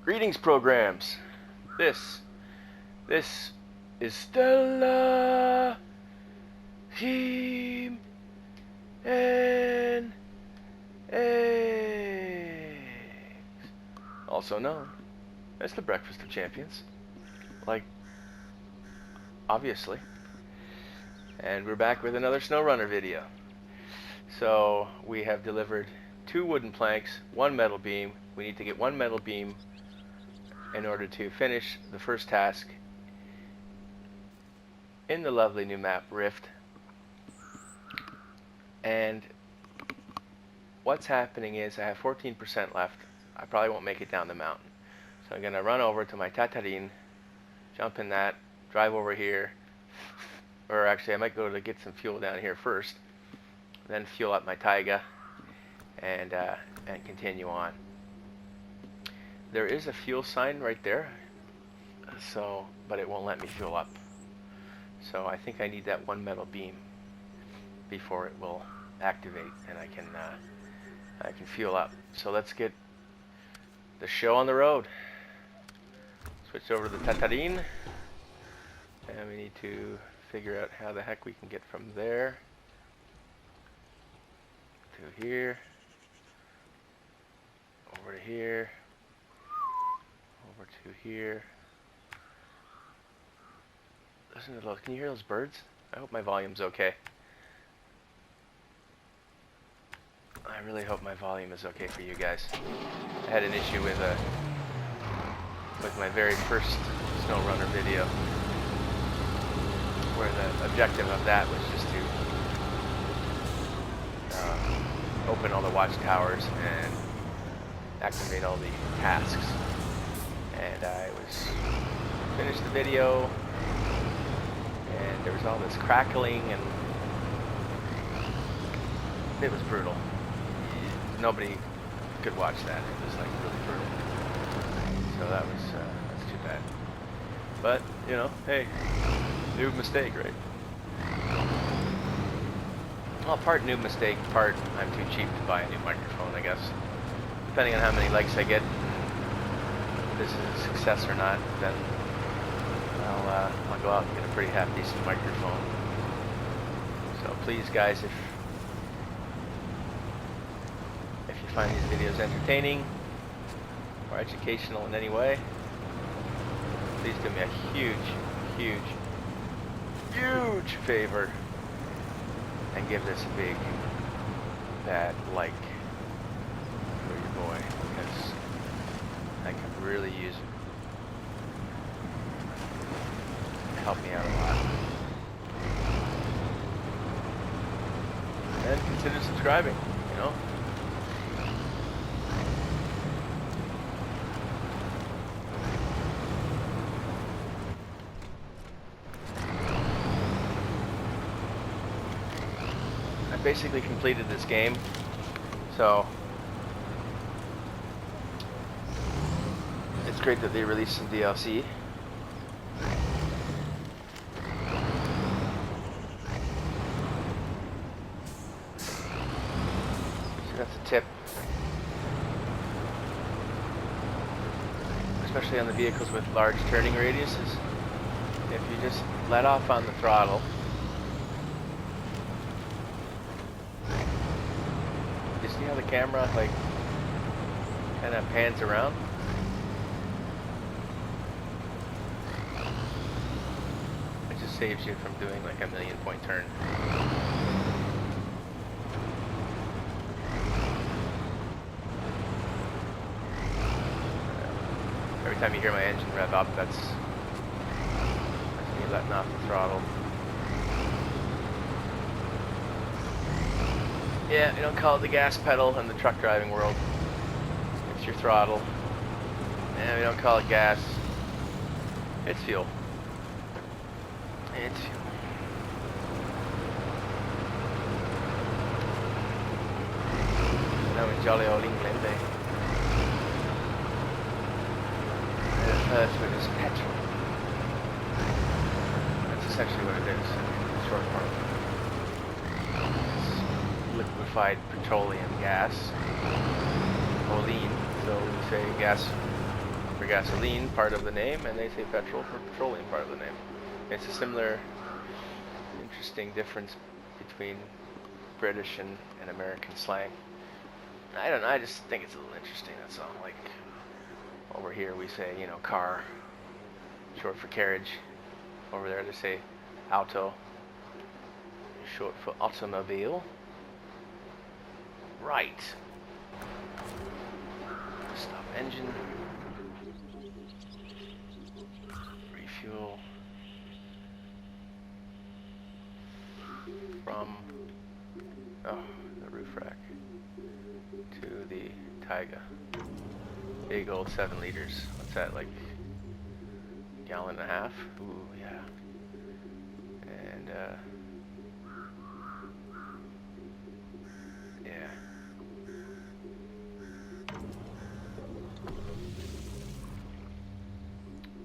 Greetings, programs. This is Stella Team and Eggs, also known as the Breakfast of Champions. Like, obviously. And we're back with another SnowRunner video. So we have delivered 2 wooden planks, 1 metal beam. We need to get 1 metal beam in order to finish the first task in the lovely new map Rift. And what's happening is I have 14% left. I probably won't make it down the mountain. So I'm going to run over to my Tatarine, jump in that, drive over here, or actually I might go to get some fuel down here first, then fuel up my Taiga and continue on. There is a fuel sign right there, so but it won't let me fuel up. So I think I need that 1 metal beam before it will activate and I can fuel up. So let's get the show on the road. Switch over to the Tatarine, and we need to figure out how the heck we can get from there to here, over to here, over to here. Listen to those. Can you hear those birds? I hope my volume's okay. I really hope my volume is okay for you guys. I had an issue with my very first SnowRunner video, where the objective of that was just to open all the watchtowers and activate all the tasks. And I finished the video, and there was all this crackling, and it was brutal. Nobody could watch that. It was like really brutal. So that's too bad. But you know, hey, new mistake, right? Well, part new mistake, part I'm too cheap to buy a new microphone, I guess. Depending on how many likes I get, if this is a success or not, then I'll go out and get a pretty half-decent microphone. So please, guys, if you find these videos entertaining or educational in any way, please do me a huge favor and give this a big bad like for your boy, because I could really use it. Help me out a lot. And consider subscribing, you know. I basically completed this game, so it's great that they released some DLC. That's a tip, especially on the vehicles with large turning radiuses. If you just let off on the throttle, you see how the camera like kind of pans around? It just saves you from doing like a 1,000,000-point turn. Every time you hear my engine rev up, that's me letting off the throttle. Yeah, you don't call it the gas pedal in the truck driving world. It's your throttle. And we don't call it gas. It's fuel. It's fuel. Now in jolly old England, first with is petrol. That's essentially what it is, in short form. It's liquefied petroleum gas, olein, so we say gas for gasoline, part of the name, and they say petrol for petroleum, part of the name. It's a similar, interesting difference between British and American slang. I don't know, I just think it's a little interesting, that's all. Like, over here we say, you know, car, short for carriage. Over there they say auto, short for automobile. Right. Stop engine. Refuel. From the roof rack to the Taiga. Big old 7 liters. What's that, like a gallon and a half? Ooh, yeah. And yeah.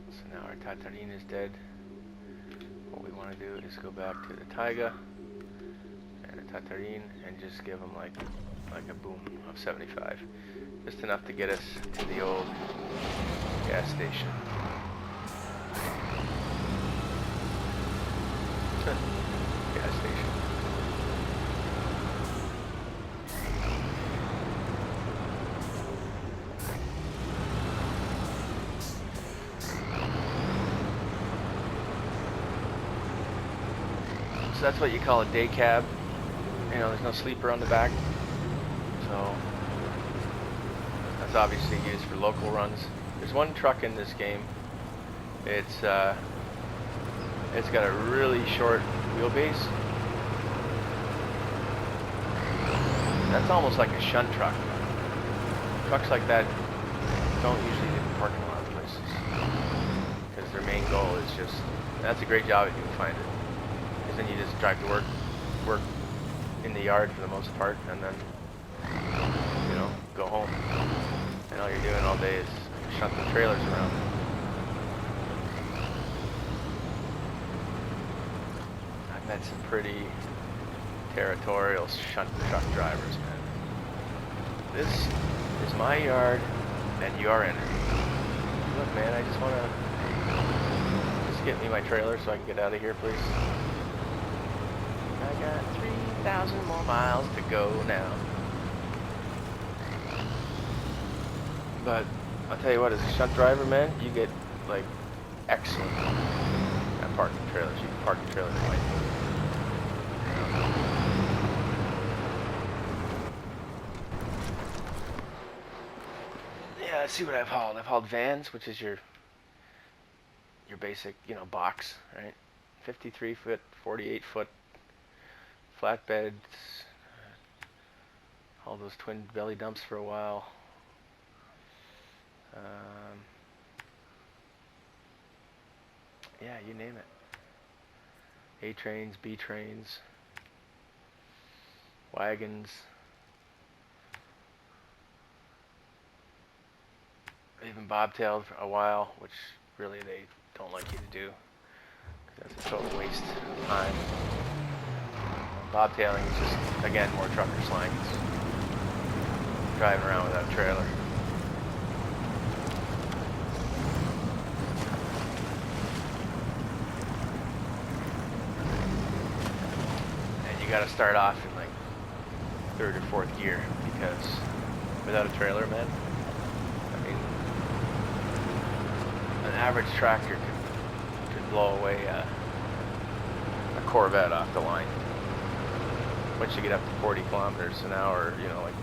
So now our Tatarine is dead. What we want to do is go back to the Taiga and the Tatarine and just give them like a boom of 75. Just enough to get us to the old gas station. Gas station. So that's what you call a day cab. You know, there's no sleeper on the back. So that's obviously used for local runs. There's one truck in this game. It's got a really short wheelbase. That's almost like a shunt truck. Trucks like that don't usually get in parking lot places because their main goal is just, that's a great job if you can find it. Because then you just drive to work in the yard for the most part, and then, you know, go home. And all you're doing all day is shunting trailers around. I've met some pretty territorial shunt truck drivers, man. This is my yard, and you're in it. Look, man, I just want to just get me my trailer so I can get out of here, please. I got 3,000 more miles to go now. But I'll tell you what, as a shunt driver, man, you get like excellent at parking trailers. You can park the trailer right. Yeah, let's see what I've hauled. I've hauled vans, which is your basic, you know, box, right? 53 foot, 48 foot flatbeds. All those twin belly dumps for a while. Yeah, you name it. A trains, B trains, wagons. Even bobtailed for a while, which really they don't like you to do. That's a total waste of time. Bobtailing is just, again, more trucker slang. It's driving around without a trailer. And you gotta start off in like 3rd or 4th gear, because without a trailer, man, I mean, an average tractor could blow away a Corvette off the line. Once you get up to 40 kilometers an hour, you know, like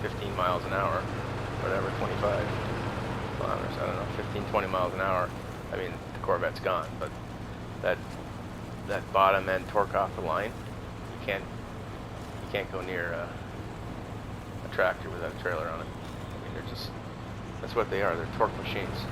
15 miles an hour, whatever, 25 kilometers, I don't know, 15, 20 miles an hour, I mean, the Corvette's gone, but that bottom end torque off the line, you can't go near a tractor without a trailer on it. I mean, they're just, that's what they are, they're torque machines.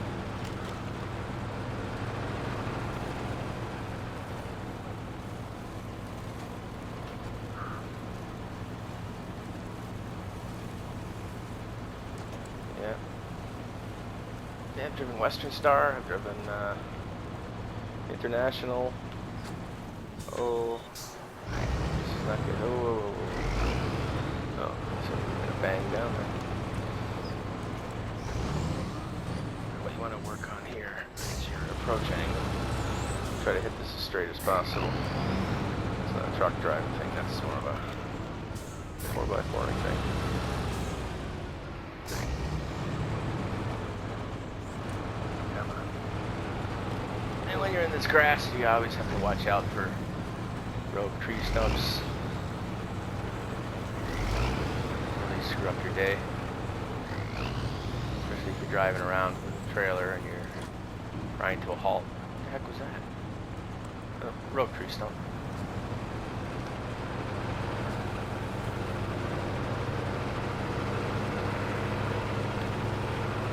Yeah, I've driven Western Star, I've driven International. Oh, this is not good. Oh, so we're gonna bang down there. What, you want to work on here is your approach angle. Try to hit this as straight as possible. It's not a truck driving thing, that's more of a 4x4 thing. Come on. And when you're in this grass, you always have to watch out for rogue tree stumps. Really screw up your day. Especially if you're driving around with a trailer and you're grinding to a halt. What the heck was that? Oh, rogue tree stump.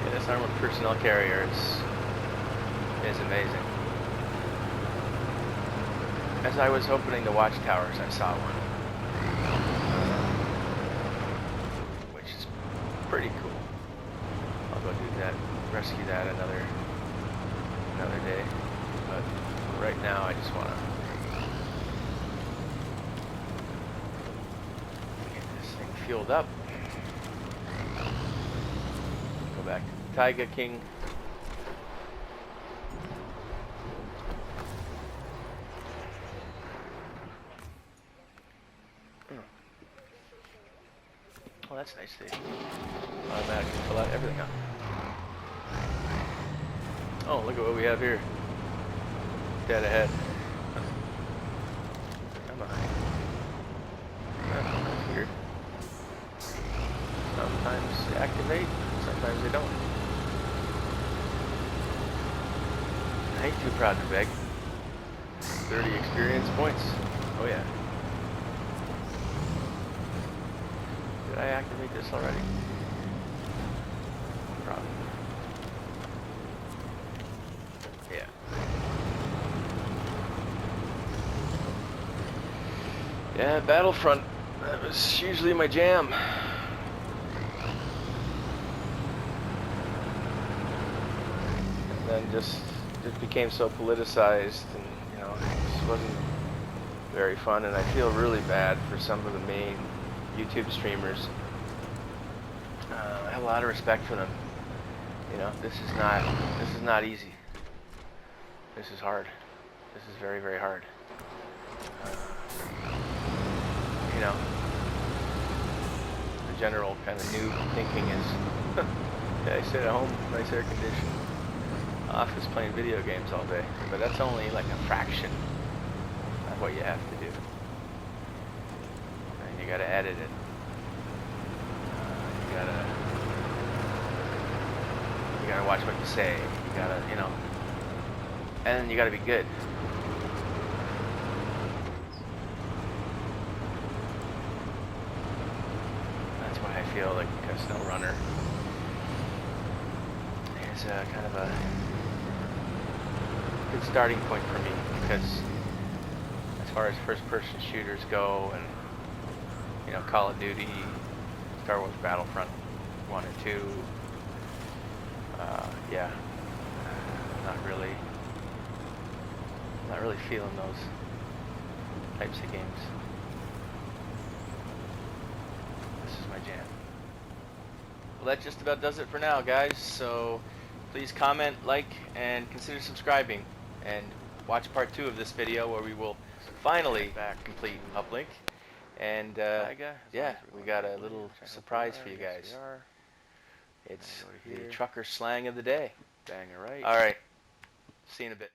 Yeah, this armored personnel carrier is amazing. As I was opening the watchtowers, I saw one, which is pretty cool. I'll go do that, rescue that another day. But right now, I just want to get this thing fueled up. Go back to Taiga King. Well, that's nice. They automatically fill out everything up. Oh, look at what we have here. Dead ahead. Come on. That's weird. Sometimes they activate, sometimes they don't. I ain't too proud to beg. 30 experience points. Oh yeah. Did I activate this already? Probably. Yeah. Yeah, Battlefront. That was usually my jam. And then just became so politicized, and you know, it just wasn't very fun. And I feel really bad for some of the main YouTube streamers. I have a lot of respect for them. You know, this is not easy. This is hard. This is very, very hard. You know, the general kind of noob thinking is, yeah, I sit at home, nice air conditioned office playing video games all day. But that's only like a fraction of what you have to do. And you gotta edit it. You gotta watch what you say. You gotta, you know, and you gotta be good. That's why I feel like SnowRunner is kind of a good starting point for me, because as far as first-person shooters go, and you know, Call of Duty, Star Wars Battlefront 1 and 2, yeah, not really feeling those types of games. This is my jam. Well, that just about does it for now, guys. So please comment, like, and consider subscribing, and watch part 2 of this video, where we will finally complete UPLINK. And yeah, we got a little surprise for you guys. It's the trucker slang of the day. Bang, all right. All right. See you in a bit.